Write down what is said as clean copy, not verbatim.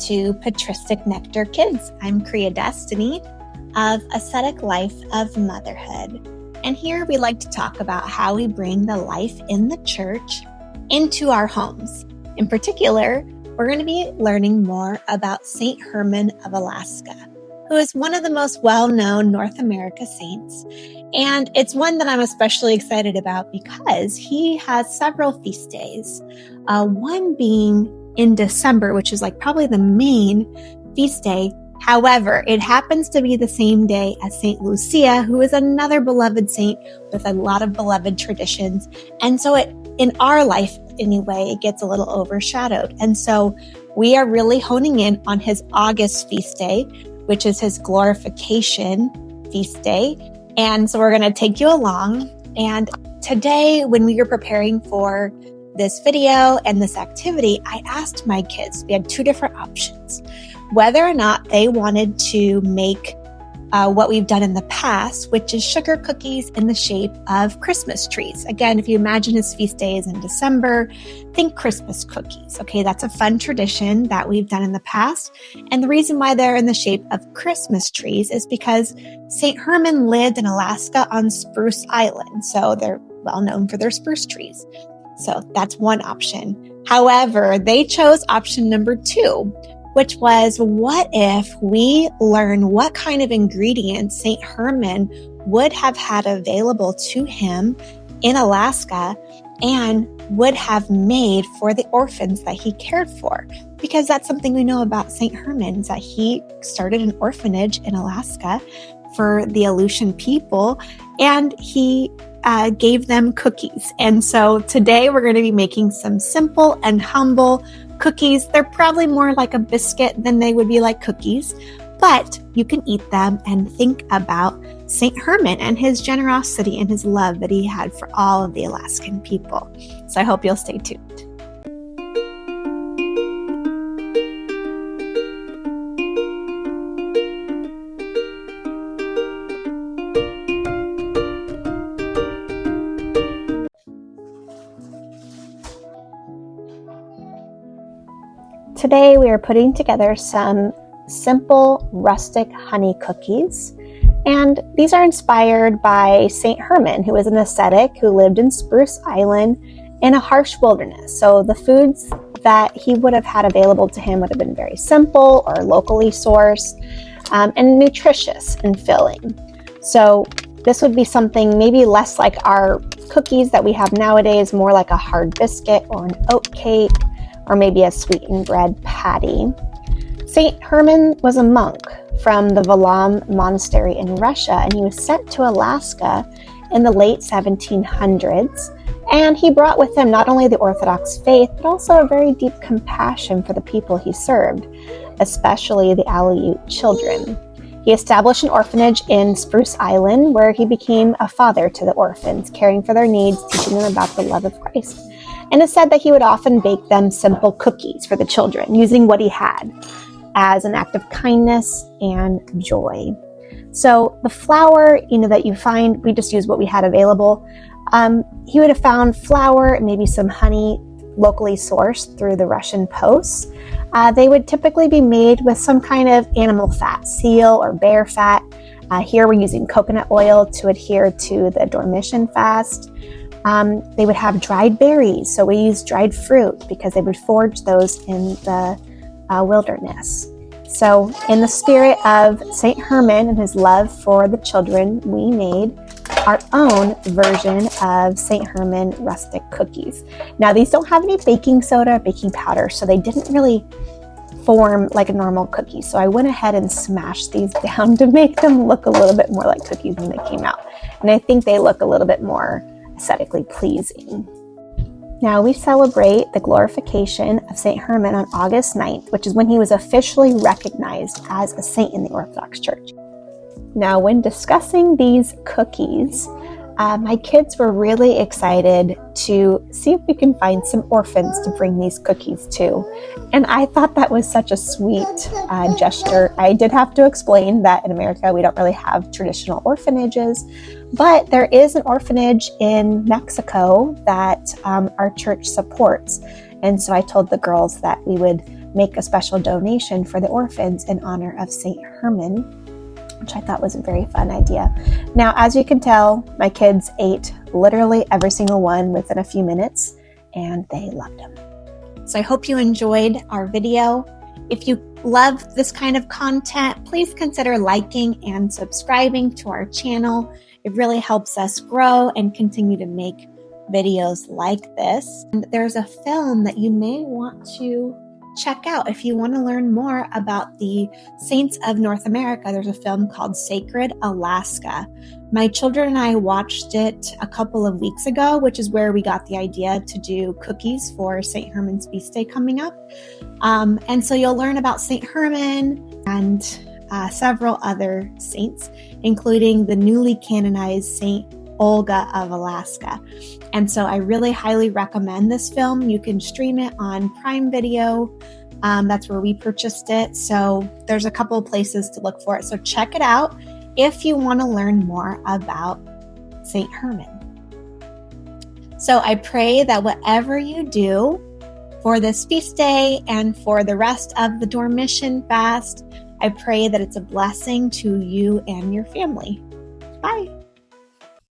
to Patristic Nectar Kids. I'm Kriya Destiny of Ascetic Life of Motherhood. And here we like to talk about how we bring the life in the church into our homes. In particular, we're going to be learning more about Saint Herman of Alaska, who is one of the most well-known North America saints. And it's one that I'm especially excited about because he has several feast days. One being in December, which is like probably the main feast day. However, it happens to be the same day as Saint Lucia, who is another beloved saint with a lot of beloved traditions. And so in our life anyway, it gets a little overshadowed. And so we are really honing in on his August feast day, which is his glorification feast day. And so we're going to take you along. And today, when we were preparing for this video and this activity, I asked my kids, we had two different options, whether or not they wanted to make what we've done in the past, which is sugar cookies in the shape of Christmas trees. Again, if you imagine his feast day is in December, think Christmas cookies. Okay, that's a fun tradition that we've done in the past. And the reason why they're in the shape of Christmas trees is because St. Herman lived in Alaska on Spruce Island. So they're well known for their spruce trees. So that's one option. However, they chose option number 2, which was, what if we learn what kind of ingredients St. Herman would have had available to him in Alaska and would have made for the orphans that he cared for? Because that's something we know about St. Herman, is that he started an orphanage in Alaska for the Aleutian people, and he gave them cookies. And so today we're going to be making some simple and humble cookies. They're probably more like a biscuit than they would be like cookies, but you can eat them and think about St. Herman and his generosity and his love that he had for all of the Alaskan people. So I hope you'll stay tuned. Today we are putting together some simple rustic honey cookies, and these are inspired by St. Herman, who was an ascetic who lived in Spruce Island in a harsh wilderness. So the foods that he would have had available to him would have been very simple or locally sourced and nutritious and filling. So this would be something maybe less like our cookies that we have nowadays, more like a hard biscuit or an oat cake, or maybe a sweetened bread patty. St. Herman was a monk from the Valam monastery in Russia, and he was sent to Alaska in the late 1700s. And he brought with him not only the Orthodox faith, but also a very deep compassion for the people he served, especially the Aleut children. He established an orphanage in Spruce Island where he became a father to the orphans, caring for their needs, teaching them about the love of Christ. And it's said that he would often bake them simple cookies for the children, using what he had as an act of kindness and joy. So the flour, that you find, we just use what we had available. He would have found flour, maybe some honey, locally sourced through the Russian posts. They would typically be made with some kind of animal fat, seal or bear fat. Here we're using coconut oil to adhere to the Dormition fast. They would have dried berries, so we use dried fruit because they would forage those in the wilderness. So in the spirit of St. Herman and his love for the children, we made our own version of St. Herman rustic cookies. Now these don't have any baking soda or baking powder, so they didn't really form like a normal cookie. So I went ahead and smashed these down to make them look a little bit more like cookies when they came out. And I think they look a little bit more aesthetically pleasing. Now we celebrate the glorification of St. Herman on August 9th, which is when he was officially recognized as a saint in the Orthodox Church. Now, when discussing these cookies, my kids were really excited to see if we can find some orphans to bring these cookies to. And I thought that was such a sweet gesture. I did have to explain that in America, we don't really have traditional orphanages, but there is an orphanage in Mexico that our church supports. And so I told the girls that we would make a special donation for the orphans in honor of St. Herman, which I thought was a very fun idea. Now, as you can tell, my kids ate literally every single one within a few minutes, and they loved them. So I hope you enjoyed our video. If you love this kind of content, please consider liking and subscribing to our channel. It really helps us grow and continue to make videos like this. And there's a film that you may want to check out if you want to learn more about the saints of North America. There's a film called Sacred Alaska. My children and I watched it a couple of weeks ago, which is where we got the idea to do cookies for St. Herman's feast day coming up. And so you'll learn about St. Herman and several other saints, including the newly canonized Saint Olga of Alaska. And so I really highly recommend this film. You can stream it on Prime Video. That's where we purchased it. So there's a couple of places to look for it. So check it out if you want to learn more about St. Herman. So I pray that whatever you do for this feast day and for the rest of the Dormition fast, I pray that it's a blessing to you and your family. Bye.